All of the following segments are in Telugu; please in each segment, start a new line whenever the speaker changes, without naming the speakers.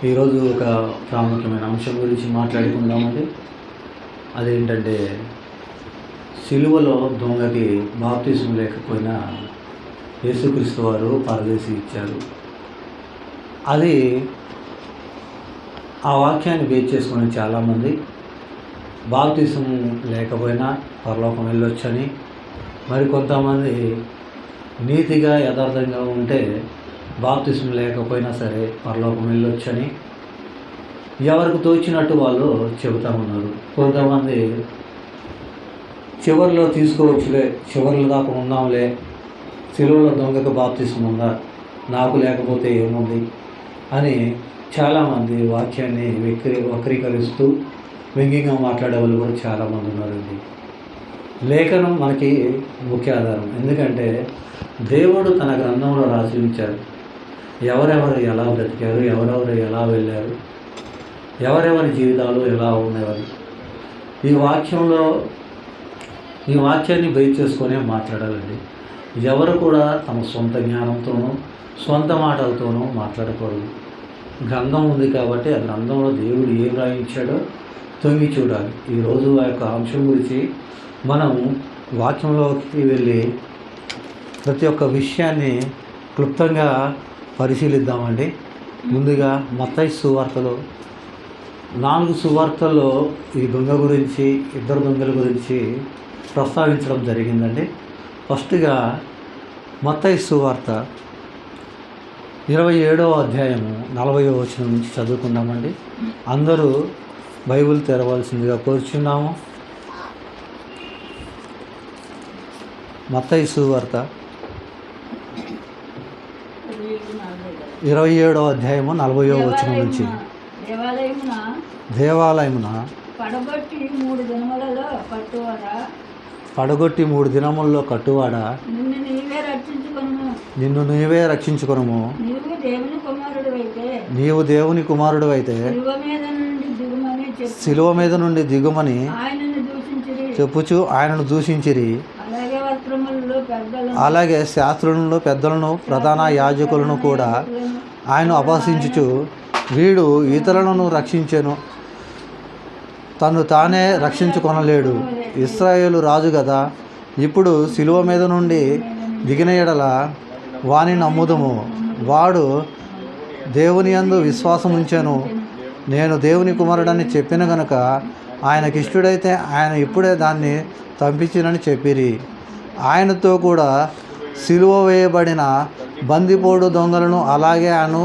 ఈరోజు ఒక ప్రాముఖ్యమైన అంశం గురించి మాట్లాడుకుందామండి. అదేంటంటే సిలువలో దొంగకి బాప్తిసం లేకపోయినా యేసుక్రీస్తు వారు పరదేశి ఇచ్చారు. అది ఆ వాక్యాన్ని బేస్ చేసుకుని చాలామంది బాప్తిసం లేకపోయినా పరలోకం వెళ్ళొచ్చని, మరికొంతమంది నీతిగా యథార్థంగా ఉంటే బాప్తిసం లేకపోయినా సరే పరలోకం వెళ్ళొచ్చని ఎవరికి తోచినట్టు వాళ్ళు చెబుతూ ఉన్నారు. కొంతమంది చివరిలో తీసుకోవచ్చులే, చివరిలో దాకా ఉందాంలే, సిలువలో దొంగకు బాప్తిసం ఉందా, నాకు లేకపోతే ఏముంది అని చాలామంది వాక్యాన్ని వక్రీకరిస్తూ వ్యంగ్యంగా మాట్లాడే వాళ్ళు కూడా చాలామంది ఉన్నారండి. లేఖనం మనకి ముఖ్య ఆధారం. ఎందుకంటే దేవుడు తన గ్రంథంలో రాసి ఉంచారు. ఎవరెవరు ఎలా బ్రతికారు, ఎవరెవరు ఎలా వెళ్ళారు, ఎవరెవరి జీవితాలు ఎలా ఉండేవారు. ఈ వాక్యాన్ని బేస్ చేసుకొనే మాట్లాడాలండి. ఎవరు కూడా తమ సొంత జ్ఞానంతోనూ సొంత మాటలతోనూ మాట్లాడకూడదు. గ్రంథం ఉంది కాబట్టి ఆ గ్రంథంలో దేవుడు ఏం రాయించాడో తొంగి చూడాలి. ఈరోజు ఆ యొక్క అంశం గురించి మనం వాక్యంలోకి వెళ్ళి ప్రతి ఒక్క విషయాన్ని క్లుప్తంగా పరిశీలిద్దామండి. ముందుగా మత్తయి సువార్తలో 4 సువార్తల్లో ఈ దొంగ గురించి, ఇద్దరు దొంగల గురించి ప్రస్తావించడం జరిగిందండి. ఫస్ట్గా మత్తయి సువార్త 27వ అధ్యాయము 40వ వచనం నుంచి చదువుకుందామండి. అందరూ బైబిల్ తెరవలసిందిగా కోరుచున్నాము. మత్తయి సువార్త 27వ అధ్యాయము 40వ వచనం నుంచి. దేవాలయమున పడగొట్టి 3 దినములలో కట్టువాడా, నిన్ను నీవే రక్షించుకొనుము. నీవు దేవుని కుమారుడు అయితే శిలువ మీద నుండి దిగుమని చెప్పుచు ఆయనను దూషించిరి. అలాగే శాస్త్రులను, పెద్దలను, ప్రధాన యాజకులను కూడా ఆయన అపహసించుచు, వీడు ఇతరులను రక్షించెను, తను తానే రక్షించుకొనలేడు, ఇశ్రాయేలు రాజు కదా, ఇప్పుడు శిలువ మీద నుండి దిగిన ఎడల వాని నమ్ముదుము. వాడు దేవుని యందు విశ్వాసం ఉంచెను, నేను దేవుని కుమారుడని చెప్పిన గనుక ఆయనకిష్టుడైతే ఆయన ఇప్పుడే దాన్ని పంపించినని చెప్పిరి. ఆయనతో కూడా సిలువ వేయబడిన బందిపోడు దొంగలను అలాగే అను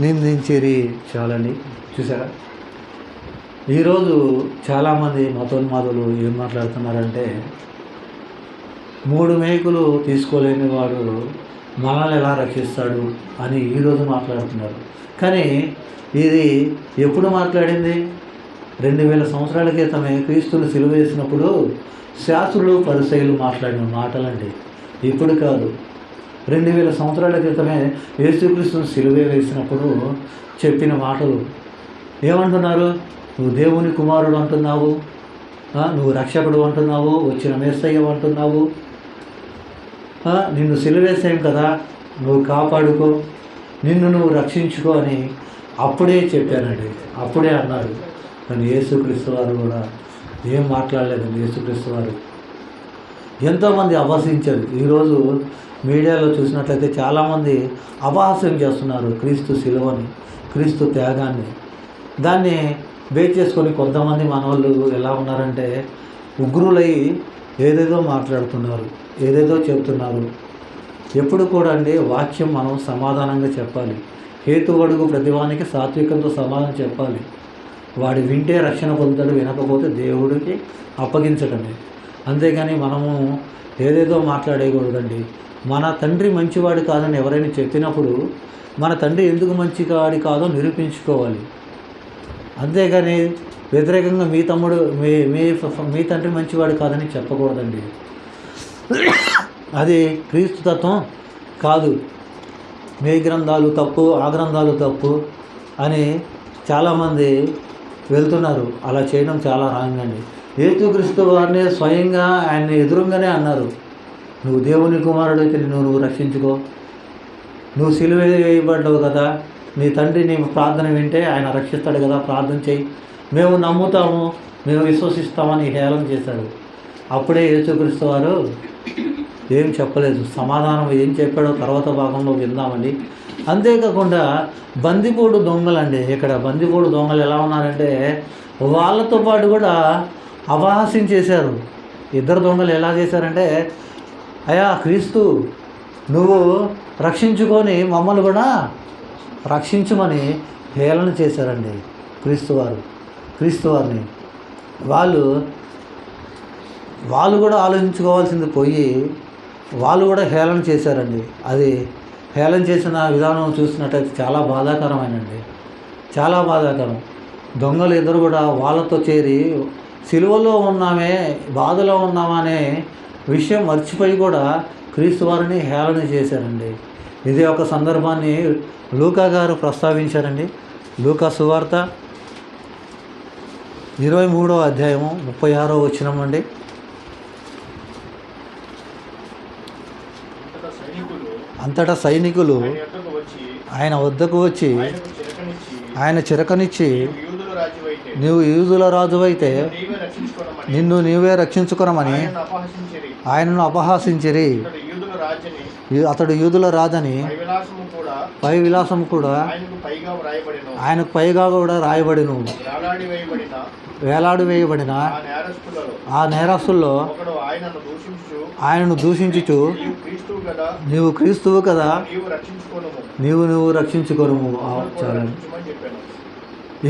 నిందించిరి. చాలండి, చూసారా? ఈరోజు చాలామంది మతోన్మాదులు ఏం మాట్లాడుతున్నారంటే 3 మేకులు తీసుకోలేని వాడు మనల్ని ఎలా రక్షిస్తాడు అని ఈరోజు మాట్లాడుతున్నారు. కానీ ఇది ఎప్పుడు మాట్లాడింది? 2000 సంవత్సరాల క్రితమే క్రీస్తును సిలువ వేసినప్పుడు శాస్త్రులు, పరిసయ్యులు మాట్లాడిన మాటలండి. ఇప్పుడు కాదు, 2000 సంవత్సరాల క్రితమే యేసుక్రీస్తును సిలువ వేసినప్పుడు చెప్పిన మాటలు. ఏమంటున్నారు? నువ్వు దేవుని కుమారుడు అంటున్నావు, నువ్వు రక్షకుడు అంటున్నావు, వచ్చిన మెస్సయ్య అంటున్నావు, నిన్ను సిలువేసాం కదా, నువ్వు కాపాడుకో, నిన్ను నువ్వు రక్షించుకో అని అప్పుడే చెప్పానండి, అప్పుడే అన్నారు. కానీ యేసుక్రీస్తు వారు కూడా ఏం మాట్లాడలేదండి. యేసుక్రీస్తు వారు ఎంతోమంది అపహసించారు. ఈరోజు మీడియాలో చూసినట్లయితే చాలామంది అపహాస్యం చేస్తున్నారు క్రీస్తు సిలువని, క్రీస్తు త్యాగాన్ని. దాన్ని బేస్ చేసుకొని కొంతమంది మనవాళ్ళు ఎలా ఉన్నారంటే ఉగ్రులై ఏదేదో మాట్లాడుతున్నారు, ఏదేదో చెబుతున్నారు. ఎప్పుడు కూడా అండి వాక్యం మనం సమాధానంగా చెప్పాలి. హేతువడుగు ప్రతివానికి సాత్వికంతో సమాధానం చెప్పాలి. వాడు వింటే రక్షణ పొందుతాడు, వినకపోతే దేవుడికి అప్పగించడమే. అంతేగాని మనము ఏదేదో మాట్లాడేయకూడదండి. మన తండ్రి మంచివాడు కాదని ఎవరైనా చెప్పినప్పుడు మన తండ్రి ఎందుకు మంచివాడి కాదో నిరూపించుకోవాలి. అంతేగాని వ్యతిరేకంగా మీ తమ్ముడు మీ తండ్రి మంచివాడు కాదని చెప్పకూడదండి. అది క్రీస్తు తత్వం కాదు. మీ గ్రంథాలు తప్పు, ఆ గ్రంథాలు తప్పు అని చాలామంది వెళ్తున్నారు. అలా చేయడం చాలా రాంగ్ అండి. యేసుక్రీస్తు వారిని స్వయంగా ఆయన్ని ఎదురుగానే అన్నారు, నువ్వు దేవుని కుమారుడైతే నువ్వు రక్షించుకో, నువ్వు సిలువ వేయబడ్డావు కదా, నీ తండ్రి నీ ప్రార్థన వింటే ఆయన రక్షిస్తాడు కదా, ప్రార్థన చేయి, మేము నమ్ముతాము, మేము విశ్వసిస్తామని హేళన చేశాడు. అప్పుడే యేసుక్రీస్తు వారు ఏం చెప్పలేదు, సమాధానం ఏం చెప్పాడో తర్వాత భాగంలో విందామండి. అంతేకాకుండా బందిపోడు దొంగలండి, ఇక్కడ బందిపోడు దొంగలు ఎలా ఉన్నారంటే వాళ్ళతో పాటు కూడా అపహాస్యం చేశారు. ఇద్దరు దొంగలు ఎలా చేశారంటే, అయ్యా క్రీస్తు నువ్వు రక్షించుకొని మమ్మల్ని కూడా రక్షించమని హేళన చేశారండి క్రీస్తు వారిని. వాళ్ళు కూడా ఆలోచించుకోవాల్సింది పోయి వాళ్ళు కూడా హేళన చేశారండి. అది హేళన చేసిన విధానం చూసినట్టయితే చాలా బాధాకరమైనండి, చాలా బాధాకరం. దొంగలు ఇద్దరు కూడా వాళ్ళతో చేరి సిలువలో ఉన్నామే, బాధలో ఉన్నామనే విషయం మర్చిపోయి కూడా క్రీస్తు వారిని హేళన చేశారండి. ఇది ఒక సందర్భాన్ని లూకా గారు ప్రస్తావించారండి. లూకా సువార్త 23వ అధ్యాయము 36వ వచనం అండి. అంతటా సైనికులు ఆయన వద్దకు వచ్చి ఆయన చిరకనిచ్చి, నీవు యూదుల రాజువైతే నిన్ను నీవే రక్షించుకొనమని ఆయనను అపహాసించిరి. అతడు యూదుల రాజని పై విలాసము కూడా ఆయనకు పైగా కూడా రాయబడిను. వేలాడి వేయబడిన ఆ నేరస్తుల్లో ఆయనను దూషించుచు, నీవు క్రీస్తువు కదా, నీవు రక్షించుకొనుము. చాలు.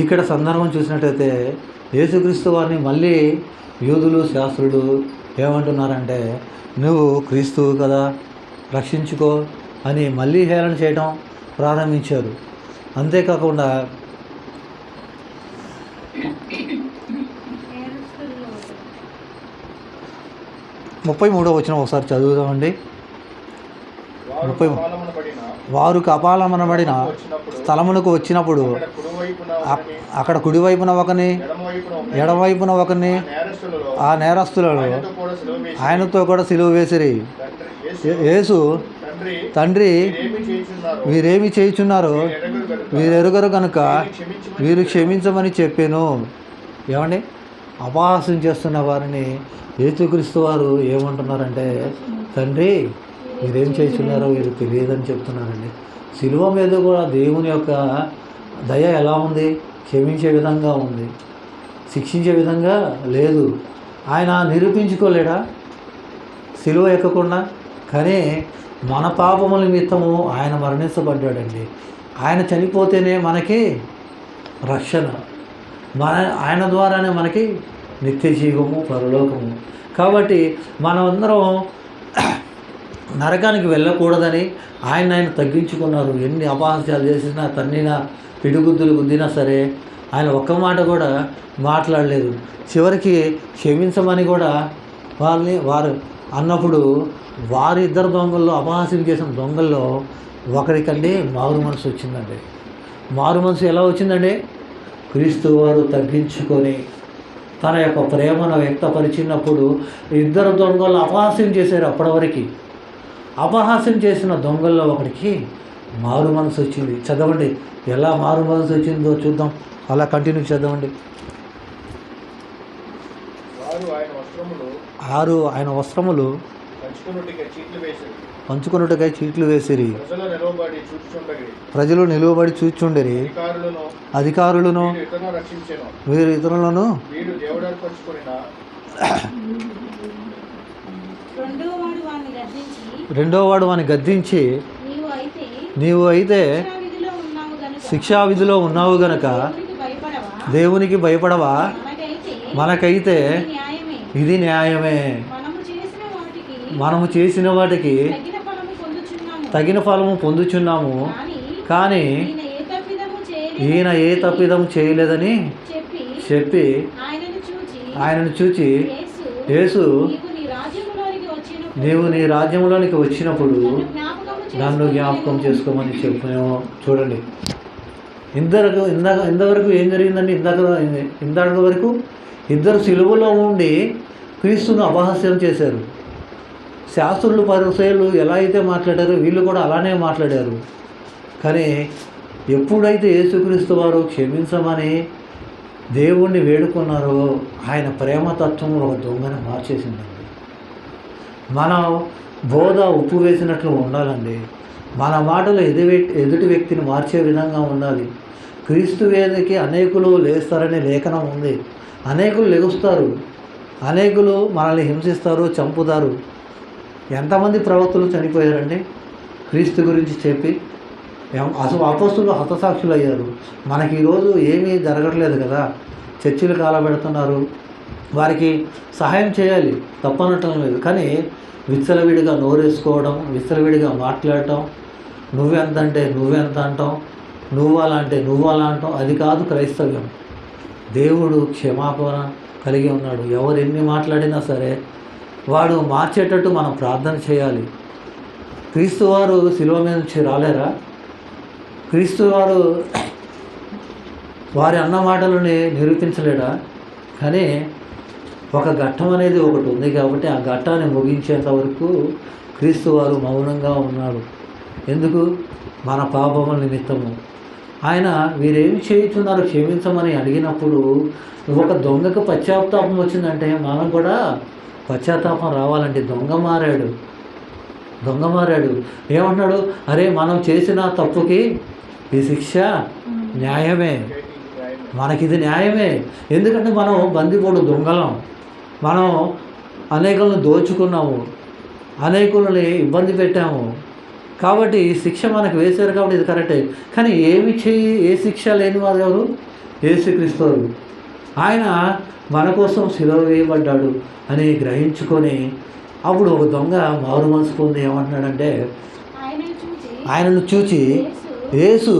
ఇక్కడ సందర్భం చూసినట్టయితే యేసుక్రీస్తు వారిని మళ్ళీ యూదులు శాస్త్రులు ఏమంటున్నారంటే, నువ్వు క్రీస్తువు కదా, రక్షించుకో అని మళ్ళీ హేళన చేయడం ప్రారంభించారు. అంతేకాకుండా 33వ వచనం ఒకసారి చదువుదామండి. వారు కపాలమనబడిన స్థలమునకు వచ్చినప్పుడు అక్కడ కుడివైపున ఒకని ఎడమవైపున ఒకని ఆ నేరస్తులను ఆయనతో కూడా సిలువ వేసిరి. యేసు, తండ్రి వీరేమి చేయుచున్నారో వీరెరుగరు కనుక వీరు క్షమించమని చెప్పాను. ఏమండి, అపహాస్యం చేస్తున్న వారిని యేసుక్రీస్తు వారు ఏమంటున్నారంటే, తండ్రి మీరేం చేస్తున్నారో వీరు తెలియదని చెప్తున్నారండి. శిలువ మీద కూడా దేవుని యొక్క దయ ఎలా ఉంది? క్షమించే విధంగా ఉంది, శిక్షించే విధంగా లేదు. ఆయన నిరూపించుకోలేడా శిలువ ఎక్కకుండా? కానీ మన పాపముల నిమిత్తము ఆయన మరణించబడ్డాడండి. ఆయన చనిపోతేనే మనకి రక్షణ, ఆయన ద్వారానే మనకి నిత్య జీవము, పరలోకము. కాబట్టి మనమందరం నరకానికి వెళ్ళకూడదని ఆయన తగ్గించుకున్నారు. ఎన్ని అపహాస్యాలు చేసినా, తన్నినా, పిడిగుద్దులు గుద్దినా సరే ఆయన ఒక్క మాట కూడా మాట్లాడలేదు. చివరికి క్షమించమని కూడా వారు అన్నప్పుడు వారిద్దరు దొంగల్లో, అపహాస్యం చేసిన దొంగల్లో ఒకరికండి మారు మనసు వచ్చిందండి. మారు మనసు ఎలా వచ్చిందండి? క్రీస్తు వారు తగ్గించుకొని తన యొక్క ప్రేమను వ్యక్తపరిచినప్పుడు ఇద్దరు దొంగలు అపహాస్యం చేశారు. అప్పటివరకు అపహాస్యం చేసిన దొంగల్లో ఒకరికి మారు మనసు వచ్చింది. చదవండి, ఎలా మారు మనసు వచ్చిందో చూద్దాం. అలా కంటిన్యూ చదవండి. ఆయన వస్త్రములు పంచుకొనుటకై చీట్లు వేసిరి. ప్రజలు నిలువబడి చూచుండరి. అధికారులను వీరు ఇతరులను రెండోవాడు వాని గద్దించి, నీవు అయితే శిక్షా విధిలో ఉన్నావు గనక దేవునికి భయపడవా? మనకైతే ఇది న్యాయమే. మనము చేసిన వాటికి తగిన ఫలము పొందుచున్నాము, కానీ ఈయన ఏ తప్పిదం చేయలేదని చెప్పి ఆయనను చూచి, యేసు నీవు నీ రాజ్యంలోనికి వచ్చినప్పుడు నన్ను జ్ఞాపకం చేసుకోమని చెప్పినేమో. చూడండి, ఇంతవరకు ఏం జరిగిందండి? ఇందాక వరకు ఇద్దరు సిలువలో ఉండి క్రీస్తును అపహాస్యం చేశారు. శాస్త్రులు, పరిసయ్యులు ఎలా అయితే మాట్లాడారో వీళ్ళు కూడా అలానే మాట్లాడారు. కానీ ఎప్పుడైతే యేసుక్రీస్తు వారు క్షమించమని దేవుణ్ణి వేడుకున్నారో ఆయన ప్రేమతత్వం ఒక దొంగని మార్చేసిందండి. మనం బోధ ఉప్పు వేసినట్లు ఉండాలండి. మన మాటలు ఎదుటి వ్యక్తిని మార్చే విధంగా ఉండాలి. క్రీస్తు వేదికి అనేకులు లేస్తారనే లేఖనం ఉంది. అనేకులు లెగుస్తారు, అనేకులు మనల్ని హింసిస్తారు, చంపుతారు. ఎంతమంది ప్రవక్తలు చనిపోయారండి క్రీస్తు గురించి చెప్పి? అసలు అపోస్తులు హతసాక్షులు అయ్యారు. మనకి ఈరోజు ఏమీ జరగట్లేదు కదా, చర్చిలు కాలబెడుతున్నారు. వారికి సహాయం చేయాలి, తప్పనటం లేదు. కానీ విచ్చలవిడిగా నోరేసుకోవడం, విచ్చలవిడిగా మాట్లాడటం, నువ్వెంత అంటే నువ్వెంత అంటాం, నువ్వు అలా అంటే నువ్వు అలా అంటాం, అది కాదు క్రైస్తవ్యం. దేవుడు క్షమాపణ కలిగి ఉన్నాడు. ఎవరు ఎన్ని మాట్లాడినా సరే వాడు మార్చేటట్టు మనం ప్రార్థన చేయాలి. క్రీస్తు వారు శిలువ మీద నుంచి రాలేరా? క్రీస్తు వారు వారి అన్న మాటలని నిరూపించలేడా? కానీ ఒక ఘట్టం అనేది ఒకటి ఉంది కాబట్టి ఆ ఘట్టాన్ని ముగించేంత వరకు క్రీస్తు వారు మౌనంగా ఉన్నాడు. ఎందుకు? మన పాపముల నిమిత్తము. ఆయన వీరేమి చేయుచున్నారు క్షమించమని అడిగినప్పుడు ఒక దొంగకు పశ్చాత్తాపం వచ్చిందంటే మనం కూడా పశ్చాత్తాపం రావాలండి. దొంగ మారాడు. ఏమంటున్నాడు? అరే మనం చేసిన తప్పుకి ఈ శిక్ష న్యాయమే, మనకిది న్యాయమే. ఎందుకంటే మనం బందిపోడు దొంగలం, మనం అనేకులను దోచుకున్నాము, అనేకులని ఇబ్బంది పెట్టాము. కాబట్టి ఈ శిక్ష మనకు వేశారు కాబట్టి ఇది కరెక్టే. కానీ ఏ శిక్ష లేని వారు ఎవరు? యేసుక్రీస్తు. ఆయన మన కోసం శిలువ వేయబడ్డాడు అని గ్రహించుకొని అప్పుడు ఒక దొంగ మారు మనసు పొంది ఏమంటున్నాడంటే, ఆయనను చూచి యేసు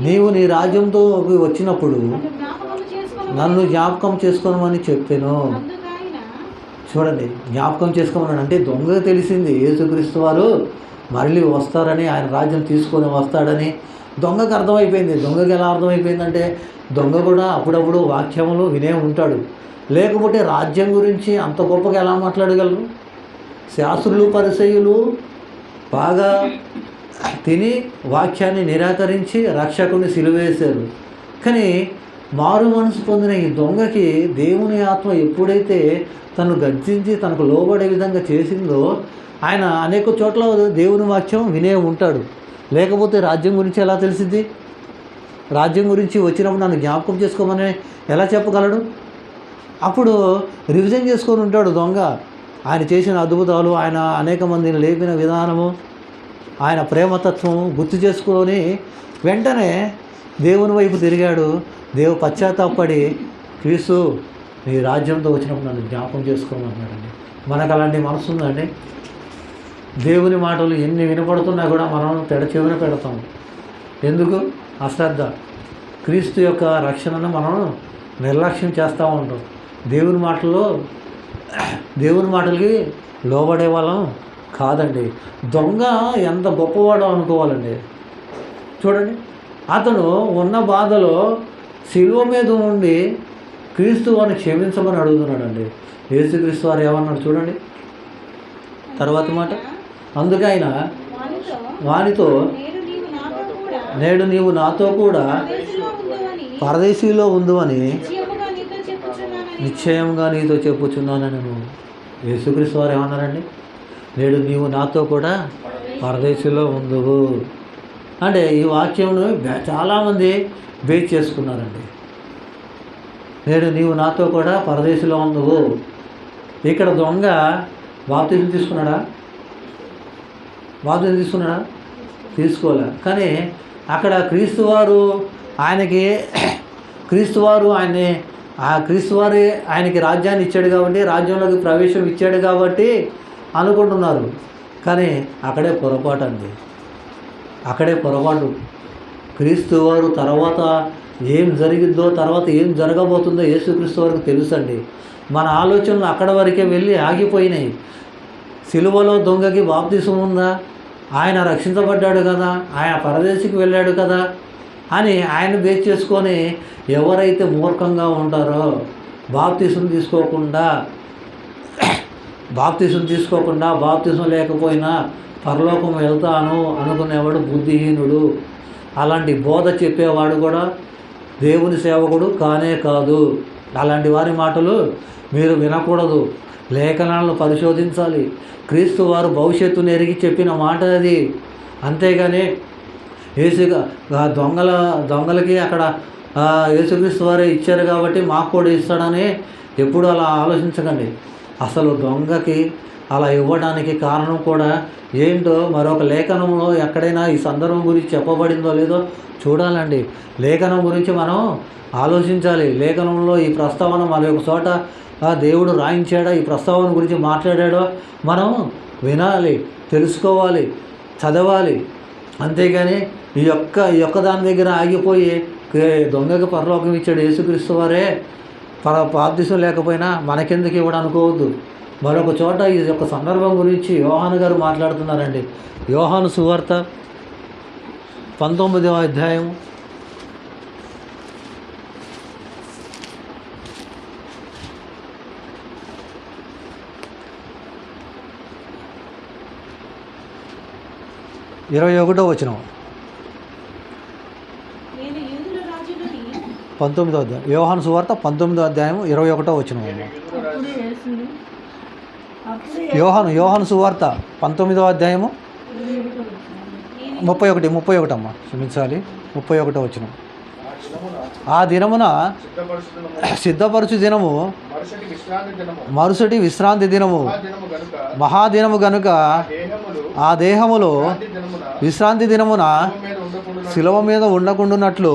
నీవు నీ రాజ్యంతో వచ్చినప్పుడు నన్ను జ్ఞాపకం చేసుకోమని చెప్పాను. చూడండి, జ్ఞాపకం చేసుకోమన్నాడు అంటే దొంగకు తెలిసింది యేసుక్రీస్తు వారు మళ్ళీ వస్తారని, ఆయన రాజ్యం తీసుకొని వస్తాడని దొంగకు అర్థమైపోయింది. దొంగకి ఎలా అర్థమైపోయిందంటే దొంగ కూడా అప్పుడప్పుడు వాక్యములు వినే ఉంటాడు. లేకపోతే రాజ్యం గురించి అంత గొప్పగా ఎలా మాట్లాడగలరు? శాస్త్రులు పరిసయ్యులు బాగా తిని వాక్యాన్ని నిరాకరించి రక్షకుని సిలువేశారు. కానీ మారు మనసు పొందిన ఈ దొంగకి దేవుని ఆత్మ ఎప్పుడైతే తను గర్జించి తనకు లోబడే విధంగా చేసిందో ఆయన అనేక చోట్ల దేవుని వాక్యం వినే ఉంటాడు. లేకపోతే రాజ్యం గురించి ఎలా తెలిసింది? రాజ్యం గురించి వచ్చినప్పుడు నన్ను జ్ఞాపకం చేసుకోమని ఎలా చెప్పగలడు? అప్పుడు రివిజన్ చేసుకొని ఉంటాడు దొంగ. ఆయన చేసిన అద్భుతాలు, ఆయన అనేక మందిని లేపిన విధానము, ఆయన ప్రేమతత్వం గుర్తు చేసుకొని వెంటనే దేవుని వైపు తిరిగాడు. పశ్చాత్తాపడి క్రీస్తు నీ రాజ్యంతో వచ్చినప్పుడు నన్ను జ్ఞాపకం చేసుకోమన్నాడండి. మనకు అలాంటి మనసు ఉందండి? దేవుని మాటలు ఎన్ని వినపడుతున్నా కూడా మనం చెవిన పెడతాం. ఎందుకు? అశ్రద్ధ. క్రీస్తు యొక్క రక్షణను మనం నిర్లక్ష్యం చేస్తూ ఉంటాం. దేవుని మాటలకి లోబడే వాళ్ళం కాదండి. దొంగ ఎంత గొప్పవాడో అనుకోవాలండి. చూడండి, అతను ఉన్న బాధలో శిలువ మీద ఉండి క్రీస్తు వారిని క్షమించమని అడుగుతున్నాడండి. యేసుక్రీస్తు వారు ఏమన్నాడు చూడండి తర్వాత మాట. అందుకైన వానితో నేడు నీవు నాతో కూడా పరదేశీలో ఉందని నిశ్చయంగా నీతో చెప్పుచున్నానని. యేసుక్రీస్తు వారు ఏమన్నారండి? నేడు నీవు నాతో కూడా పరదేశీలో ఉందువు అంటే ఈ వాక్యంను చాలామంది బేస్ చేసుకున్నారండి. నేడు నీవు నాతో కూడా పరదేశీలో ఉందువు. ఇక్కడ దొంగ బాప్తిజం తీసుకున్నాడా? తీసుకోలే. కానీ అక్కడ క్రీస్తు వారు ఆయనకి రాజ్యాన్ని ఇచ్చాడు కాబట్టి, రాజ్యంలోకి ప్రవేశం ఇచ్చాడు కాబట్టి అనుకుంటున్నారు. కానీ అక్కడే పొరపాటు. క్రీస్తు వారు తర్వాత ఏం జరిగిద్దో, తర్వాత ఏం జరగబోతుందో యేసుక్రీస్తు వారికి తెలుసండి. మన ఆలోచనలు అక్కడ వరకే వెళ్ళి ఆగిపోయినాయి. సిలువలో దొంగకి బాప్తిసం ఉందా? ఆయన రక్షించబడ్డాడు కదా, ఆయన పరదేశికి వెళ్ళాడు కదా అని ఆయన బేస్ చేసుకొని ఎవరైతే మూర్ఖంగా ఉంటారో బాప్తిసం తీసుకోకుండా బాప్తిసం లేకపోయినా పరలోకం వెళ్తాను అనుకునేవాడు బుద్ధిహీనుడు. అలాంటి బోధ చెప్పేవాడు కూడా దేవుని సేవకుడు కానే కాదు. అలాంటి వారి మాటలు మీరు వినకూడదు. లేఖనాలను పరిశోధించాలి. క్రీస్తు వారు భవిష్యత్తును ఎరిగి చెప్పిన మాట అది. అంతేగాని దొంగలకి అక్కడ యేసుక్రీస్తు వారే ఇచ్చారు కాబట్టి మాకు కూడా ఇస్తాడని ఎప్పుడు అలా ఆలోచించకండి. అసలు దొంగకి అలా ఇవ్వడానికి కారణం కూడా ఏంటో మరొక లేఖనంలో ఎక్కడైనా ఈ సందర్భం గురించి చెప్పబడిందో లేదో చూడాలండి. లేఖనం గురించి మనం ఆలోచించాలి. లేఖనంలో ఈ ప్రస్తావన మరొక చోట దేవుడు రాయించాడా, ఈ ప్రస్తావన గురించి మాట్లాడాడో మనం వినాలి, తెలుసుకోవాలి, చదవాలి. అంతేగాని ఈ యొక్క దాని దగ్గర ఆగిపోయి దొంగకి పరలోకం ఇచ్చాడు యేసుక్రీస్తు వారే, బాప్తిసం లేకపోయినా మనకెందుకు ఇవ్వడం అనుకోవద్దు. మరొక చోట ఈ యొక్క సందర్భం గురించి యోహాను గారు మాట్లాడుతున్నారండి. యోహాను సువార్త 19వ అధ్యాయం 21వ వచనం. 19వ అధ్యాయం యోహాను సువార్త 19వ అధ్యాయం 21వ వచనం. యోహాను సువార్త 19వ అధ్యాయము 31 అమ్మ క్షమించాలి, 31వ వచనం. ఆ దినమున సిద్ధపరచు దినము మరుసటి విశ్రాంతి దినము మహాదినము గనుక ఆ దేహములో విశ్రాంతి దినమున శిలువ మీద ఉండకుండానట్లు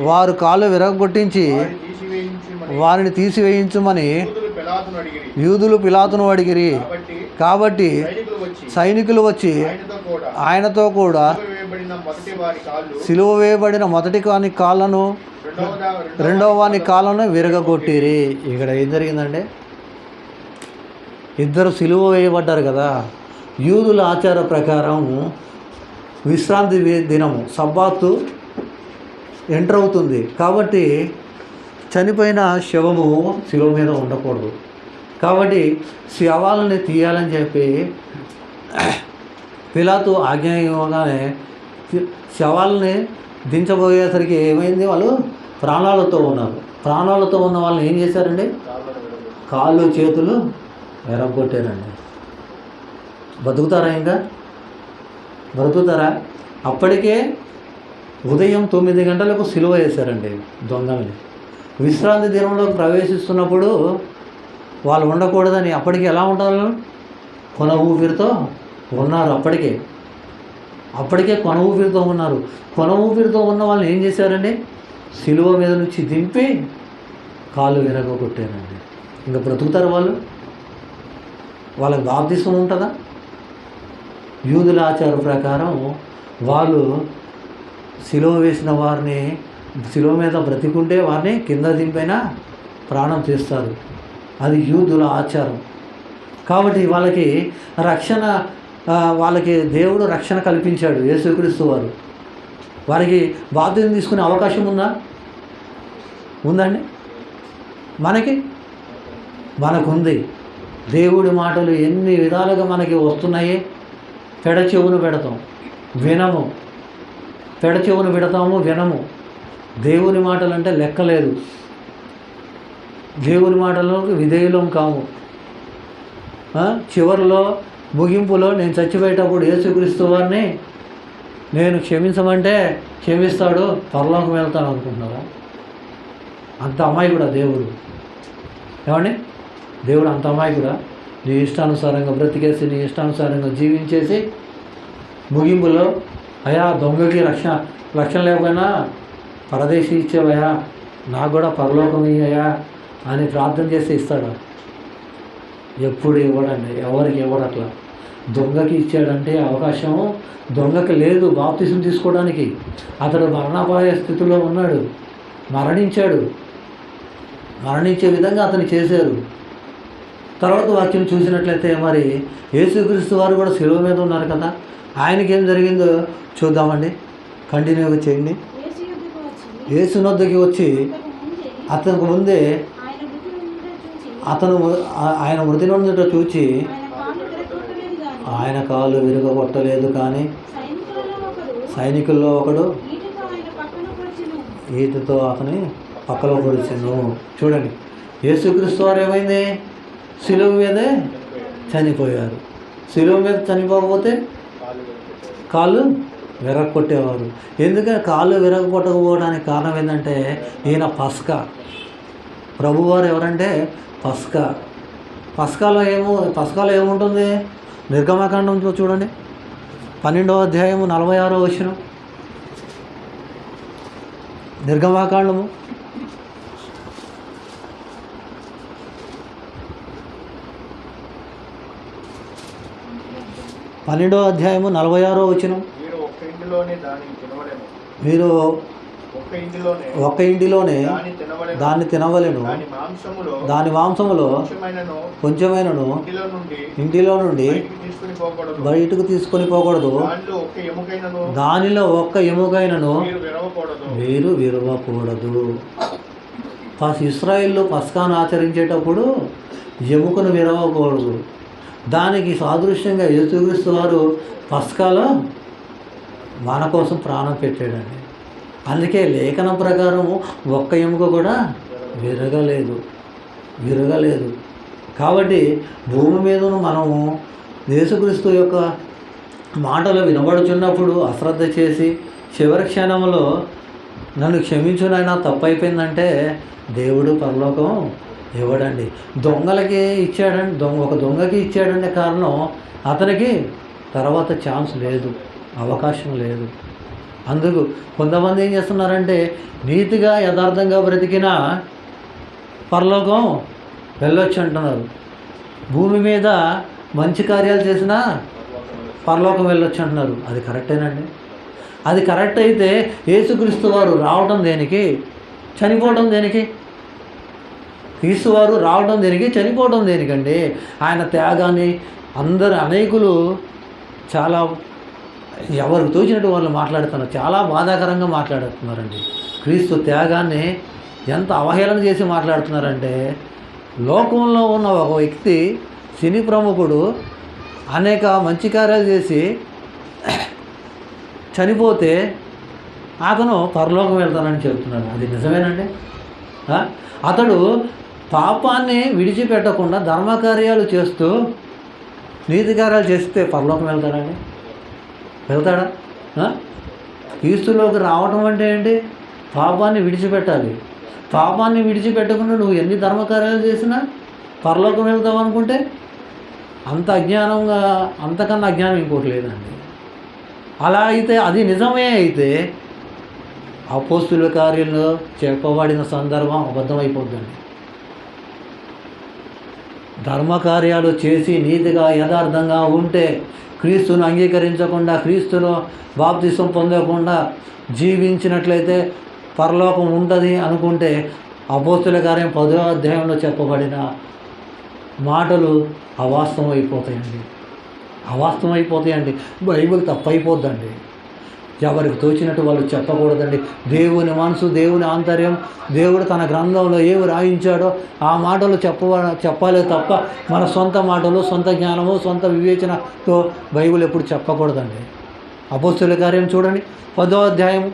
వారు కాళ్ళు విరగొట్టించి వారిని తీసివేయించుమని యూదులు పిలాతును అడిగిరి. కాబట్టి సైనికులు వచ్చి ఆయనతో కూడా సిలువ వేయబడిన మొదటి వాని కాళ్ళను రెండవ వాని కాళ్ళను విరగొట్టిరి. ఇక్కడ ఏం జరిగిందంటే ఇద్దరు సిలువ వేయబడ్డారు కదా. యూదుల ఆచార ప్రకారం విశ్రాంతి దినము సబ్బాతు ఎంటర్ అవుతుంది కాబట్టి చనిపోయిన శవము శిలువ మీద ఉండకూడదు. కాబట్టి శవాలని తీయాలని చెప్పి పిలాతు ఆజ్ఞ ఇవ్వగానే శవాలని దించబోయేసరికి ఏమైంది, వాళ్ళు ప్రాణాలతో ఉన్నారు. ప్రాణాలతో ఉన్న వాళ్ళని ఏం చేశారండి, కాళ్ళు చేతులు ఎరగొట్టారండి. బతుకుతారా? ఇంకా బ్రతుకుతారా? అప్పటికే ఉదయం 9 గంటలకు సిలువ వేశారండి దొంగల్ని. విశ్రాంతి దినంలో ప్రవేశిస్తున్నప్పుడు వాళ్ళు ఉండకూడదని అప్పటికి ఎలా ఉంటారు, కొన ఊపిరితో ఉన్నారు. అప్పటికే కొన ఊపిరితో ఉన్నారు. కొన ఊపిరితో ఉన్న వాళ్ళని ఏం చేశారండి, సిలువ మీద నుంచి దింపి కాళ్ళు విరగొట్టారండి. ఇంకా బ్రతుకుతారు వాళ్ళు? వాళ్ళకి బాప్తిసం ఉంటుందా? యూదుల ఆచార ప్రకారం వాళ్ళు సిలువ వేసిన వారిని సిలువ మీద బ్రతికుంటే వారిని కింద దింపైనా ప్రాణం చేస్తారు. అది యూదుల ఆచారం. కాబట్టి వాళ్ళకి రక్షణ, వాళ్ళకి దేవుడు రక్షణ కల్పించాడు యేసుక్రీస్తు వారు. వారికి బాధ్యత తీసుకునే అవకాశం ఉందండి? మనకుంది. దేవుడి మాటలు ఎన్ని విధాలుగా మనకి వస్తున్నాయి. పెడచెవును పెడతాం, వినము. పెడచెవును పెడతాము, వినము. దేవుని మాటలు అంటే లెక్కలేదు. దేవుని మాటలకు విధేయులం కాము. చివరిలో ముగింపులో నేను చచ్చిపోయేటప్పుడు యేసుక్రీస్తు వారిని నేను క్షమించమంటే క్షమిస్తాడు, పరలోకం వెళ్తాను అనుకుంటున్నారా? అంత అమాయకుడా దేవుడు? ఏమండి, దేవుడు అంత అమాయకుడా? నీ ఇష్టానుసారంగా బ్రతికేసి నీ ఇష్టానుసారంగా జీవించేసి ముగింపులో అయా దొంగకి రక్షణ లేకపోయినా పరదేశీ ఇచ్చేవయా, నాకు కూడా పరలోకం ఇయ్యయా అని ప్రార్థన చేస్తే ఇస్తాడు? ఎప్పుడు ఇవ్వడండి, ఎవరికి ఇవ్వడు. అట్లా దొంగకి ఇచ్చాడంటే అవకాశం దొంగకి లేదు బాప్తిసం తీసుకోవడానికి. అతడు మరణాపాయ స్థితిలో ఉన్నాడు, మరణించే విధంగా అతను చేశారు. తర్వాత వాక్యం చూసినట్లయితే మరి యేసుక్రీస్తు వారు కూడా శిలువ మీద ఉన్నారు కదా, ఆయనకి ఏం జరిగిందో చూద్దామండి. కంటిన్యూగా చేయండి. యేసునొద్దకి వచ్చి అతనికి ముందే ఆయన మృతి నొందుట చూచి ఆయన కాళ్ళు విరగొట్టలేదు. కానీ సైనికుల్లో ఒకడు ఈటతో అతని పక్కలో పొడిచెను. చూడండి, యేసుక్రీస్తు వారు ఏమైంది? శిలువ మీదే చనిపోయారు. శిలువ మీద చనిపోకపోతే కాళ్ళు విరగొట్టేవారు. ఎందుకంటే కాళ్ళు విరగొట్టకపోవడానికి కారణం ఏంటంటే ఈయన పస్కా. ప్రభువారు ఎవరంటే పస్కా. పస్కాలో ఏముంటుంది? నిర్గమకాండంలో చూడండి, 12వ అధ్యాయము 46వ వచనం. నిర్గమకాండము 12వ అధ్యాయము 46వ వచనం. మీరు ఒక్క ఇంటిలోనే దాన్ని తినవలెను, దాని మాంసములో కొంచెమైనను ఇంటిలో నుండి బయటకు తీసుకొని పోకూడదు, దానిలో ఒక్క ఎముకైనను మీరు విరవకూడదు. ఇశ్రాయేల్లో పస్కాను ఆచరించేటప్పుడు ఎముకను విరవకూడదు. దానికి సాదృశ్యంగా యేసుక్రీస్తు వారు పస్కాలో మన కోసం ప్రాణం పెట్టాడండి. అందుకే లేఖనం ప్రకారము ఒక్క ఎముక కూడా విరగలేదు. కాబట్టి భూమి మీదను మనము యేసుక్రీస్తు యొక్క మాటలు వినబడుచున్నప్పుడు అశ్రద్ధ చేసి చివరి క్షణంలో నన్ను క్షమించునైనా తప్పైపోయిందంటే దేవుడు పరలోకం ఇవ్వడండి. దొంగలకి ఇచ్చాడండి, ఒక దొంగకి ఇచ్చాడంటే కారణం అతనికి తర్వాత ఛాన్స్ లేదు, అవకాశం లేదు. అందుకు కొంతమంది ఏం చేస్తున్నారంటే నీతిగా యథార్థంగా బ్రతికిన పరలోకం వెళ్ళొచ్చు అంటున్నారు. భూమి మీద మంచి కార్యాలు చేసినా పరలోకం వెళ్ళొచ్చు అంటున్నారు. అది కరెక్టేనండి? అది కరెక్ట్ అయితే యేసుక్రీస్తు వారు రావడం దేనికి, చనిపోవడం దేనికి? క్రీస్తు వారు రావడం దేనికి, చనిపోవడం దేనికండి? ఆయన త్యాగాన్ని అనేకులు చాలా ఎవరికి తోచినట్టు వాళ్ళు మాట్లాడుతున్నారు, చాలా బాధాకరంగా మాట్లాడుతున్నారండి. క్రీస్తు త్యాగాన్ని ఎంత అవహేళన చేసి మాట్లాడుతున్నారంటే, లోకంలో ఉన్న ఒక వ్యక్తి సినీ ప్రముఖుడు అనేక మంచి కార్యాలు చేసి చనిపోతే అతను పరలోకం వెళ్తానని చెబుతున్నాడు. అది నిజమేనండి? అతడు పాపాన్ని విడిచిపెట్టకుండా ధర్మకార్యాలు చేస్తూ నీతి కార్యాలు చేస్తే పరలోకం వెళ్తాడండి? వెళ్తాడా? క్రీస్తులోకి రావటం అంటే ఏంటి? పాపాన్ని విడిచిపెట్టాలి. పాపాన్ని విడిచిపెట్టకుండా నువ్వు ఎన్ని ధర్మకార్యాలు చేసినా పరలోకం వెళ్తావు అనుకుంటే అంత అజ్ఞానంగా, అంతకన్నా అజ్ఞానం ఇంకోటి లేదండి. అలా అయితే అది నిజమే అయితే అపోస్తుల కార్యంలో చెప్పబడిన సందర్భం అబద్ధమైపోద్దండి. ధర్మకార్యాలు చేసి నీతిగా యథార్థంగా ఉంటే, క్రీస్తును అంగీకరించకుండా, క్రీస్తును బాప్తిసం పొందకుండా జీవించినట్లయితే పరలోకం ఉంటుంది అనుకుంటే అపోస్తుల కార్యం 10వ అధ్యాయంలో చెప్పబడిన మాటలు అవాస్తవమైపోతాయండి. బైబిల్ తప్పైపోద్దండి. ఎవరికి తోచినట్టు వాళ్ళు చెప్పకూడదండి. దేవుని మనసు, దేవుని ఆంతర్యం, దేవుడు తన గ్రంథంలో ఏమి రాయించాడో ఆ మాటలు చెప్పాలే తప్ప మన సొంత మాటలు, సొంత జ్ఞానము, సొంత వివేచనతో బైబిల్ ఎప్పుడు చెప్పకూడదండి. అపోస్తుల కార్యం చూడండి, 10వ అధ్యాయం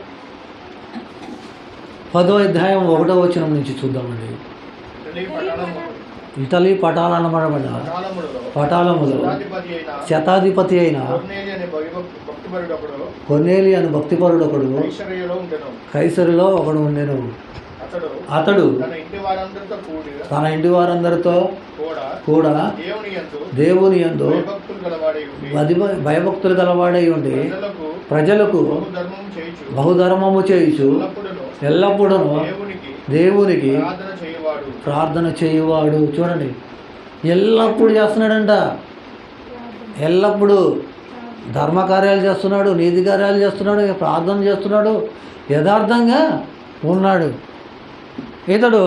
1వ వచనం నుంచి చూద్దామండి. ఇటలీ పటాలములో శతాధిపతి అయిన కొర్నేలి అని భక్తిపరుడు ఒకడు కైసరులో ఒకడు ఉండెను. అతడు తన ఇంటి వారందరితో కూడా దేవుని యందు భయభక్తులు గలవాడై ఉండి ప్రజలకు బహుధర్మము చేయుచు ఎల్లప్పుడూ దేవునికి ప్రార్థన చేయువాడు. చూడండి, ఎల్లప్పుడు చేస్తున్నాడంట. ఎల్లప్పుడూ ధర్మకార్యాలు చేస్తున్నాడు, నీతి కార్యాలు చేస్తున్నాడు, ప్రార్థన చేస్తున్నాడు, యథార్థంగా ఉన్నాడు. ఇతడు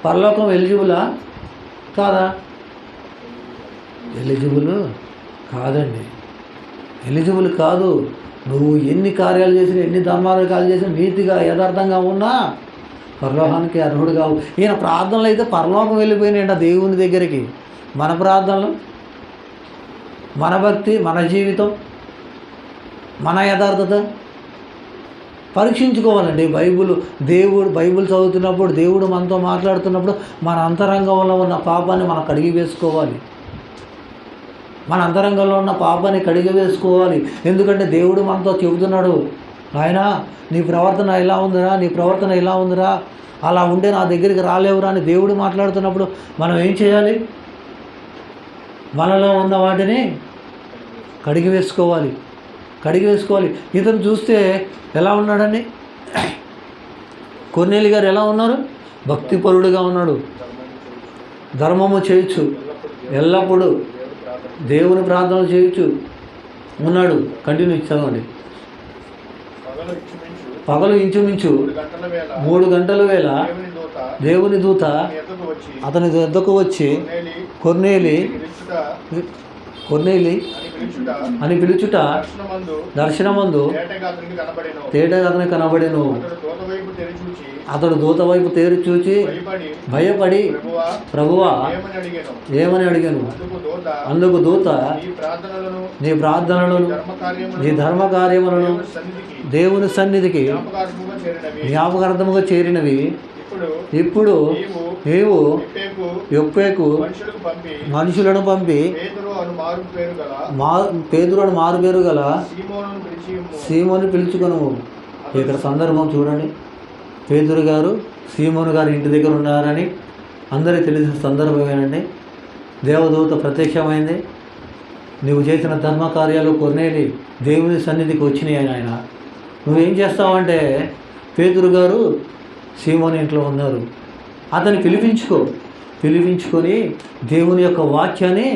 పరలోకం ఎలిజిబులా కాదా? ఎలిజిబుల్ కాదండి. ఎలిజిబుల్ కాదు. నువ్వు ఎన్ని కార్యాలు చేసినా, ఎన్ని ధర్మాలు చేసినా, నీతిగా యథార్థంగా ఉన్నా పరలోకానికి అర్హుడు కావు. ఈయన ప్రార్థనలు అయితే పరలోకం వెళ్ళిపోయినాయంట దేవుని దగ్గరికి. మన ప్రార్థనలు, మన భక్తి, మన జీవితం, మన యథార్థత పరీక్షించుకోవాలండి. బైబిల్ చదువుతున్నప్పుడు, దేవుడు మనతో మాట్లాడుతున్నప్పుడు మన అంతరంగంలో ఉన్న పాపాన్ని మనం కడిగి వేసుకోవాలి. మన అంతరంగంలో ఉన్న పాపాన్ని కడిగి వేసుకోవాలి. ఎందుకంటే దేవుడు మనతో చెబుతున్నాడు, నాయనా నీ ప్రవర్తన ఇలా ఉందిరా, నీ ప్రవర్తన ఇలా ఉందిరా, అలా ఉంటే నా దగ్గరికి రాలేవురా అని దేవుడు మాట్లాడుతున్నప్పుడు మనం ఏం చేయాలి? మనలో ఉన్న వాటిని కడిగి వేసుకోవాలి. ఇతను చూస్తే ఎలా ఉన్నాడండి? కొర్నేలి గారు ఎలా ఉన్నారు? భక్తిపరుడుగా ఉన్నాడు, ధర్మము చేయొచ్చు, ఎల్లప్పుడూ దేవుని ప్రార్థనలు చేయొచ్చు ఉన్నాడు. కంటిన్యూ చదవండి. పగలు ఇంచుమించు 3 గంటల వేళ దేవుని దూత అతని వద్దకు వచ్చి కొర్నేలి అని పిలుచుట దర్శనమందు తేటగా అతనికి కనబడెను. అతడు దూత వైపు తేరి చూచి భయపడి, ప్రభువా ఏమని అడిగాను. అందుకు దూత, నీ ప్రార్థనలను నీ ధర్మ కార్యములను దేవుని సన్నిధికి జ్ఞాపకార్థముగా చేరినవి. ఇప్పుడు నీవు యొప్పేకు మనుషులను పంపి పేతురు అని మారు పేరు గల సీమోను పిలుచుకొను. ఇక్కడ సందర్భం చూడండి. పేతురు గారు సీమోను గారు ఇంటి దగ్గర ఉన్నారని అందరికీ తెలిసిన సందర్భమేనండి. దేవదూత ప్రత్యక్షమైంది. నువ్వు చేసిన ధర్మ కార్యాలు కొర్నేలి దేవుని సన్నిధికి వచ్చినాయి ఆయన. నువ్వేం చేస్తావంటే, పేతురు గారు సీమోను ఇంట్లో ఉన్నారు, అతన్ని పిలిపించుకొని దేవుని యొక్క వాక్యాన్ని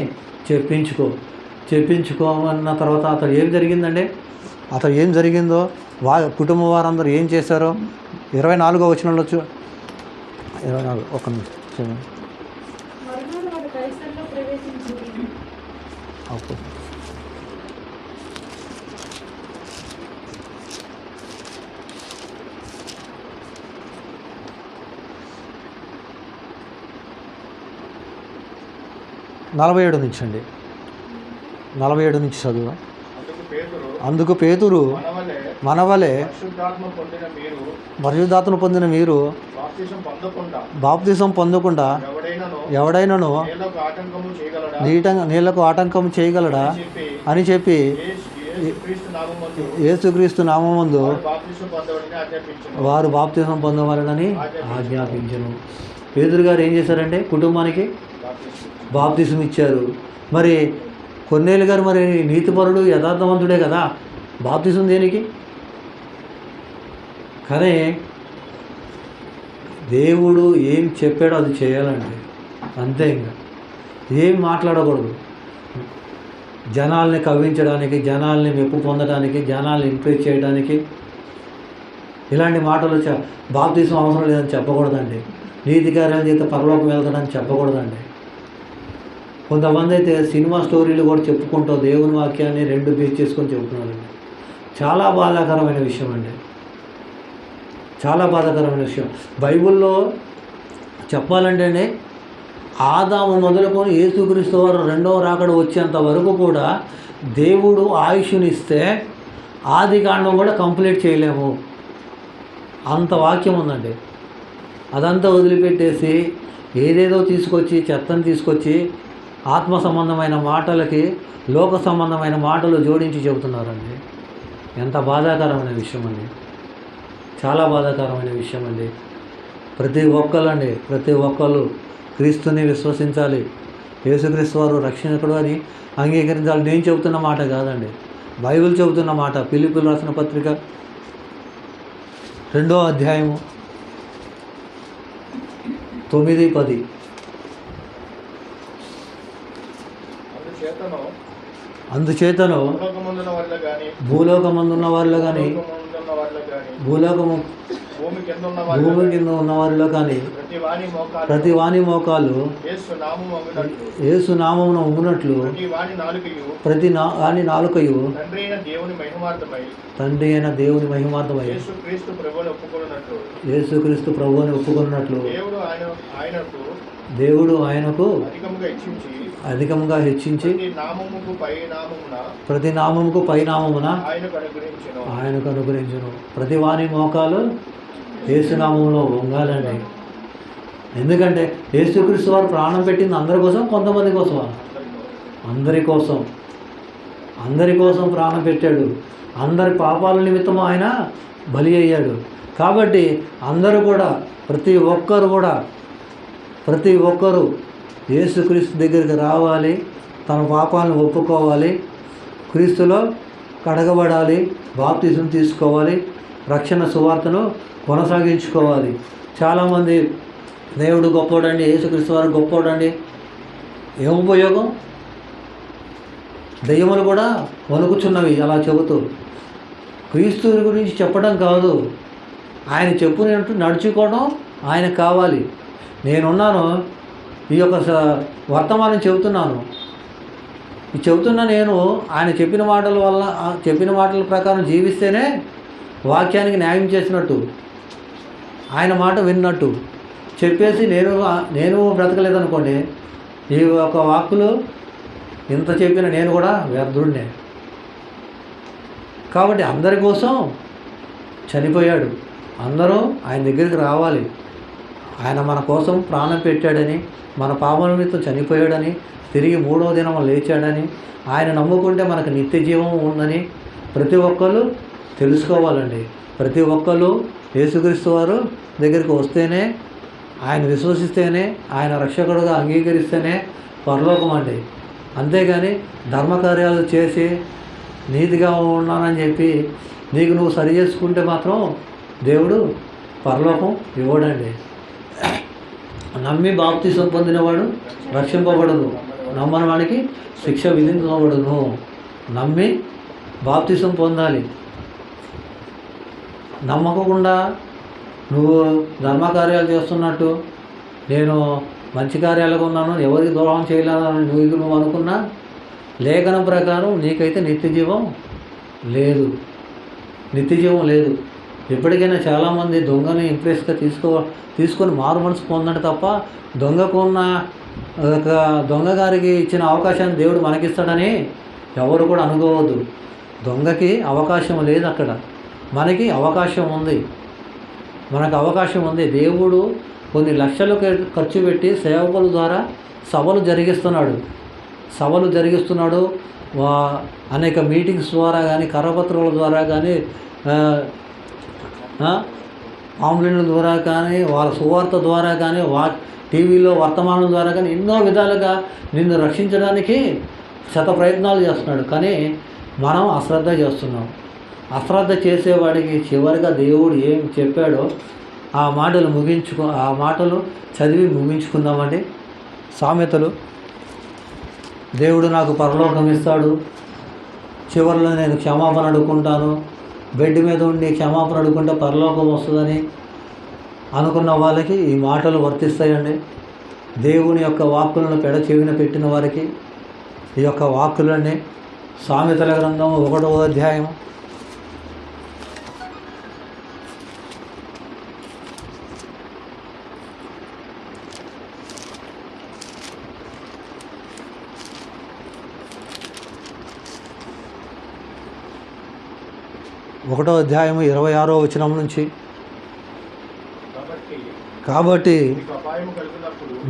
చెప్పించుకోమన్న తర్వాత అతడు ఏం జరిగిందంటే, అతడు ఏం జరిగిందో కుటుంబం వారందరూ ఏం చేశారో 24వ వచనంలో 24 ఒక నిమిషం ఓకే. నలభై 47 నుంచి అండి, 47 నుంచి చదువు. అందుకు పేతురు, మనవలే పరిశుద్ధాత్మను పొందిన మీరు బాప్తిసం పొందకుండా ఎవడైనాను నీళ్లకు ఆటంకం చేయగలడా అని చెప్పి యేసుక్రీస్తు నామమందు వారు బాప్తిసం పొందవాలని ఆజ్ఞాపించను. పేతురు గారు ఏం చేశారంటే కుటుంబానికి బాప్తిసం ఇచ్చారు. మరి కొర్నేలి గారు మరి నీతిపరుడు యథార్థవంతుడే కదా, బాప్తిసం దేనికి? కానీ దేవుడు ఏం చెప్పాడో అది చేయాలండి, అంతే. ఇంకా ఏం మాట్లాడకూడదు. జనాల్ని కవ్వించడానికి, జనాల్ని మెప్పు పొందడానికి, జనాల్ని ఇంప్రెస్ చేయడానికి ఇలాంటి మాటలు బాప్తిసం అవసరం లేదని చెప్పకూడదండి. నీతి కార్యాల చేత పరలోకం వెళ్తాడని చెప్పకూడదండి. కొంతమంది అయితే సినిమా స్టోరీలు కూడా చెప్పుకుంటూ దేవుని వాక్యాన్ని 2 బేస్ చేసుకొని చెబుతున్నారండి. చాలా బాధాకరమైన విషయం అండి, చాలా బాధాకరమైన విషయం. బైబిల్లో చెప్పాలంటేనే ఆదాము మొదలుకొని యేసుక్రీస్తు వారు 2వ రాకడ వచ్చేంత వరకు కూడా దేవుడు ఆయుష్నిస్తే ఆదికాండం కూడా కంప్లీట్ చేయలేము, అంత వాక్యం ఉందండి. అదంతా వదిలిపెట్టేసి ఏదేదో తీసుకొచ్చి, చెత్తను తీసుకొచ్చి ఆత్మ సంబంధమైన మాటలకి లోక సంబంధమైన మాటలు జోడించి చెబుతున్నారండి. ఎంత బాధాకరమైన విషయం అండి, చాలా బాధాకరమైన విషయం అండి. ప్రతి ఒక్కళ్ళు క్రీస్తుని విశ్వసించాలి, యేసుక్రీస్తు వారు రక్షకుడు అని అంగీకరించాలి. నేను చెబుతున్న మాట కాదండి, బైబిల్ చెబుతున్న మాట. ఫిలిప్పీయులకు రాసిన పత్రిక 2వ అధ్యాయము 9-10. అందుచేతను భూలోకమందున్న వారిలో కానీ భూమి కింద ఉన్న వారిలో కానీ ప్రతి వాని మోకాలు యేసు నామమున ఉంగునట్లు ప్రతి వాని నాలుకయు తండ్రి అయిన దేవుని మహిమార్థమై యేసుక్రీస్తు ప్రభువుని ఒప్పుకున్నట్లు దేవుడు ఆయనకు
అధికముగా హెచ్చించి
ప్రతి నామముకు పై నామమున ఆయనకు అనుగ్రహించును. ప్రతి వాని మోకాలు యేసునామంలో వంగాలండి. ఎందుకంటే యేసుక్రీస్తు వారు ప్రాణం పెట్టింది అందరి కోసం, కొంతమంది కోసమా? అందరి కోసం ప్రాణం పెట్టాడు. అందరి పాపాల నిమిత్తం ఆయన బలి అయ్యాడు. కాబట్టి అందరూ కూడా ప్రతి ఒక్కరు యేసుక్రీస్తు దగ్గరికి రావాలి, తన పాపాలను ఒప్పుకోవాలి, క్రీస్తులో కడగబడాలి, బాప్తిజం తీసుకోవాలి, రక్షణ సువార్తను కొనసాగించుకోవాలి. చాలామంది దేవుడు గొప్పోడండి, యేసుక్రీస్తు వారు గొప్పోడండి, ఏం ఉపయోగం? దెయ్యములు కూడా వణుకుచున్నవి అలా చెబుతూ. క్రీస్తు గురించి చెప్పడం కాదు, ఆయన చెప్పునట్టు నడుచుకోవడం ఆయనకు కావాలి. నేనున్నాను, ఈ యొక్క వర్తమానం చెబుతున్నాను. నేను ఆయన చెప్పిన మాటల ప్రకారం జీవిస్తేనే వాక్యానికి న్యాయం చేసినట్టు, ఆయన మాట విన్నట్టు. చెప్పేసి నేను బ్రతకలేదనుకోండి, ఈ ఒక వాక్కులు ఇంత చెప్పిన నేను కూడా వ్యర్థుడినే. కాబట్టి అందరి కోసం చనిపోయాడు. అందరూ ఆయన దగ్గరికి రావాలి. ఆయన మన కోసం ప్రాణం పెట్టాడని, మన పాపల నిమిత్తం చనిపోయాడని, తిరిగి 3వ దినం లేచాడని, ఆయన నమ్ముకుంటే మనకు నిత్య జీవం ఉందని ప్రతి ఒక్కరు తెలుసుకోవాలండి. ప్రతి ఒక్కరు యేసుక్రీస్తు వారు దగ్గరికి వస్తేనే, ఆయన విశ్వసిస్తేనే, ఆయన రక్షకుడుగా అంగీకరిస్తేనే పరలోకం అండి. అంతేగాని ధర్మకార్యాలు చేసి నీతిగా ఉన్నానని చెప్పి నీకు నువ్వు సరి చేసుకుంటే మాత్రం దేవుడు పరలోకం ఇవ్వడండి. నమ్మి బాప్తిసం పొందినవాడు రక్షింపబడును, నమ్మని వాడికి శిక్ష విధించబడును. నమ్మి బాప్తిసం పొందాలి. నమ్మకుండా నువ్వు ధర్మకార్యాలు చేస్తున్నట్టు, నేను మంచి కార్యాలుగా ఉన్నాను, ఎవరికి ద్రోహం చేయలేదని నువ్వు అనుకున్నా, లేఖనం ప్రకారం నీకైతే నిత్య జీవం లేదు. ఎప్పటికైనా చాలామంది దొంగని ఇంప్రెస్గా తీసుకొని మారు మనసు పొందండి తప్ప, దొంగ గారికి ఇచ్చిన అవకాశాన్ని దేవుడు మనకిస్తాడని ఎవరు కూడా అనుకోవద్దు. దొంగకి అవకాశం లేదు అక్కడ, మనకి అవకాశం ఉంది. దేవుడు కొన్ని లక్షలు ఖర్చు పెట్టి సేవకుల ద్వారా సభలు జరిగిస్తున్నాడు. అనేక మీటింగ్స్ ద్వారా కానీ, కరపత్రాల ద్వారా కానీ, పాంప్లెట్ల ద్వారా కానీ, వాళ్ళ సువార్త ద్వారా కానీ, టీవీలో వర్తమానం ద్వారా కానీ ఎన్నో విధాలుగా నిన్ను రక్షించడానికి శత ప్రయత్నాలు చేస్తున్నాడు. కానీ మనం అశ్రద్ధ చేస్తున్నాం. అశ్రద్ధ చేసేవాడికి చివరిగా దేవుడు ఏం చెప్పాడో ఆ మాటలు చదివి ముగించుకుందామండి. సామెతలు. దేవుడు నాకు పరలోకం ఇస్తాడు, చివరిలో నేను క్షమాపణ అడుక్కుంటాను, బెడ్ మీద ఉండి క్షమాపణ అడుక్కుంటే పరలోకం వస్తుందని అనుకున్న వాళ్ళకి ఈ మాటలు వర్తిస్తాయండి. దేవుని యొక్క వాక్కులను చెవిన పెట్టిన వారికి ఈ యొక్క వాక్కులన్నీ. సామెతల గ్రంథం 1వ అధ్యాయం 26వ వచనం నుంచి. కాబట్టి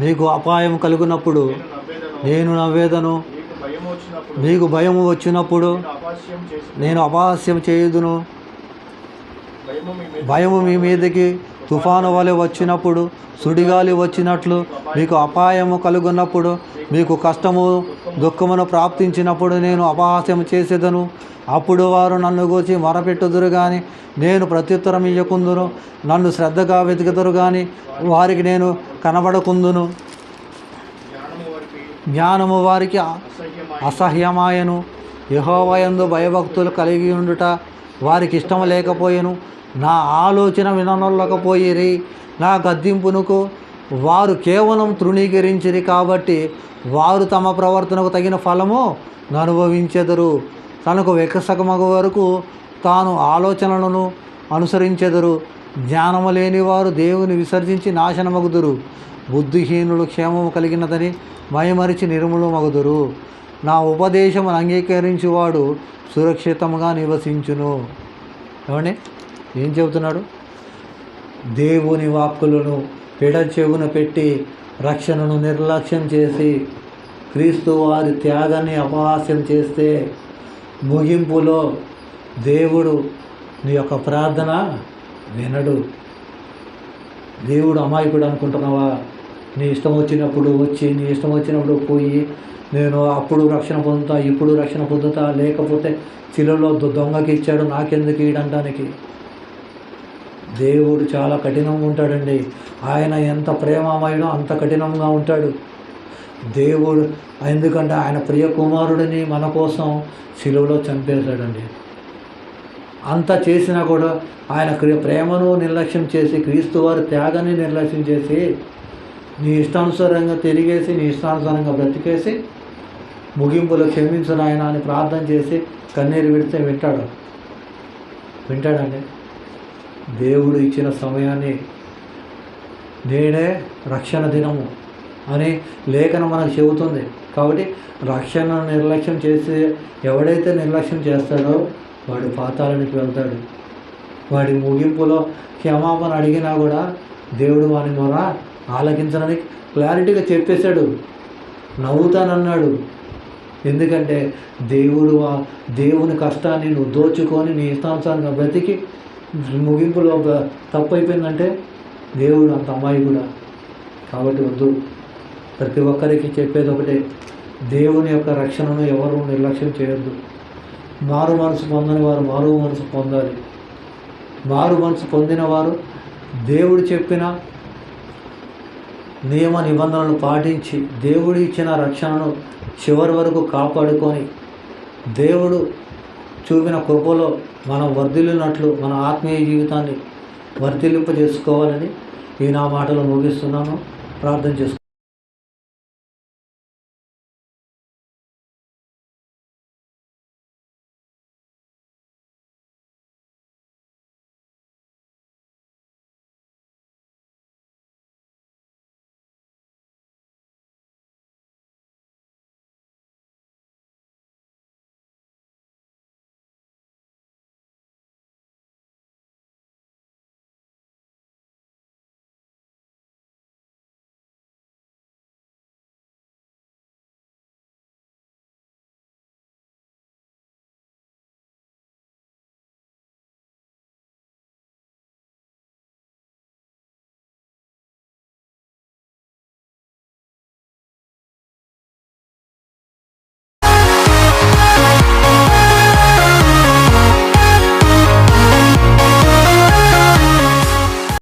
మీకు అపాయం కలిగినప్పుడు నేను నవ్వేదను, మీకు భయము వచ్చినప్పుడు నేను అపహాస్యం చేయుదును. భయము మీ మీదకి తుఫాను వలె వచ్చినప్పుడు, సుడిగాలి వచ్చినట్లు మీకు అపాయము కలుగున్నప్పుడు, మీకు కష్టము దుఃఖమును ప్రాప్తించినప్పుడు నేను అపహాస్యం చేసేదను. అప్పుడు వారు నన్ను గూర్చి మొరపెట్టుదురు కానీ నేను ప్రత్యుత్తరం ఇయ్యకుందును. నన్ను శ్రద్ధగా వెతుకుదురు కానీ వారికి నేను కనబడకుందును. జ్ఞానము వారికి అసహ్యమాయను. యెహోవాయందు భయభక్తులు కలిగి ఉండుట వారికి ఇష్టము లేకపోయెను. నా ఆలోచన విననొల్లకపోయిరి. నా గద్దింపునకు వారు కేవలం తృణీకరించిరి. కాబట్టి వారు తమ ప్రవర్తనకు తగిన ఫలము అనుభవించెదరు. తనకు వికసకమగు వరకు తాను ఆలోచనలను అనుసరించెదరు. జ్ఞానము లేని వారు దేవుని విసర్జించి నాశనమగుదురు. బుద్ధిహీనులు క్షేమము కలిగినదని మైమరిచి నిర్మూలమగుదురు. నా ఉపదేశమును అంగీకరించువాడు సురక్షితంగా నివసించును. ఏమండి ఏం చెబుతున్నాడు? దేవుని వాక్కులను పెడ చెవున పెట్టి రక్షణను నిర్లక్ష్యం చేసి క్రీస్తు వారి త్యాగాన్ని అపహాస్యం చేస్తే ముగింపులో దేవుడు నీ యొక్క ప్రార్థన వినడు. దేవుడు అమాయకుడు అనుకుంటున్నావా? నీ ఇష్టం వచ్చినప్పుడు వచ్చి నీ ఇష్టం వచ్చినప్పుడు పోయి నేను అప్పుడు రక్షణ పొందుతా ఇప్పుడు రక్షణ పొందుతా, లేకపోతే శిలువలో దొంగకి ఇచ్చాడు నాకెందుకు ఇయడానికి. దేవుడు చాలా కఠినంగా ఉంటాడండి. ఆయన ఎంత ప్రేమమయుడో అంత కఠినంగా ఉంటాడు దేవుడు. ఎందుకంటే ఆయన ప్రియ కుమారుడిని మన కోసం శిలువలో చంపేశాడండి. అంత చేసినా కూడా ఆయన ప్రేమను నిర్లక్ష్యం చేసి క్రీస్తు వారి త్యాగాన్ని నిర్లక్ష్యం చేసి నీ ఇష్టానుసారంగా తిరిగేసి నీ ఇష్టానుసారంగా బ్రతికేసి ముగింపులో క్షమించు నాయన అని ప్రార్థన చేసి కన్నీరు విడితే వింటాడండి. దేవుడు ఇచ్చిన సమయాన్ని నేడే రక్షణ దినము అని లేఖనం మనకు చెబుతుంది. కాబట్టి రక్షణను నిర్లక్ష్యం చేసి ఎవడైతే నిర్లక్ష్యం చేస్తాడో వాడు పాతాళానికి వెళ్తాడు. వాడి ముగింపులో క్షమాపణ అడిగినా కూడా దేవుడు వాని మొర ఆలకించడానికి క్లారిటీగా చెప్పేశాడు. నవ్వుతానన్నాడు. ఎందుకంటే దేవుని కష్టాన్ని నువ్వు దోచుకొని నీ ఇష్టానుసారంగా బ్రతికి ముగింపులో తప్పు అయిపోయిందంటే దేవుడు అంత అమాయకుడా. కాబట్టి వద్దు. ప్రతి ఒక్కరికి చెప్పేది ఒకటే, దేవుని యొక్క రక్షణను ఎవరు నిర్లక్ష్యం చేయొద్దు. మారు మనసు పొందని వారు మారు మనసు పొందాలి. మారు మనసు పొందిన వారు దేవుడు చెప్పిన నియమ నిబంధనలు పాటించి దేవుడు ఇచ్చిన రక్షణను చివరి వరకు కాపాడుకొని దేవుడు చూపిన కృపలో మనం వర్ధిల్లినట్లు మన ఆత్మీయ జీవితాన్ని వర్ధిల్లింపజేసుకోవాలని ఈ నా మాటలు ముగిస్తున్నాను. ప్రార్థన చేసుకుంటాను.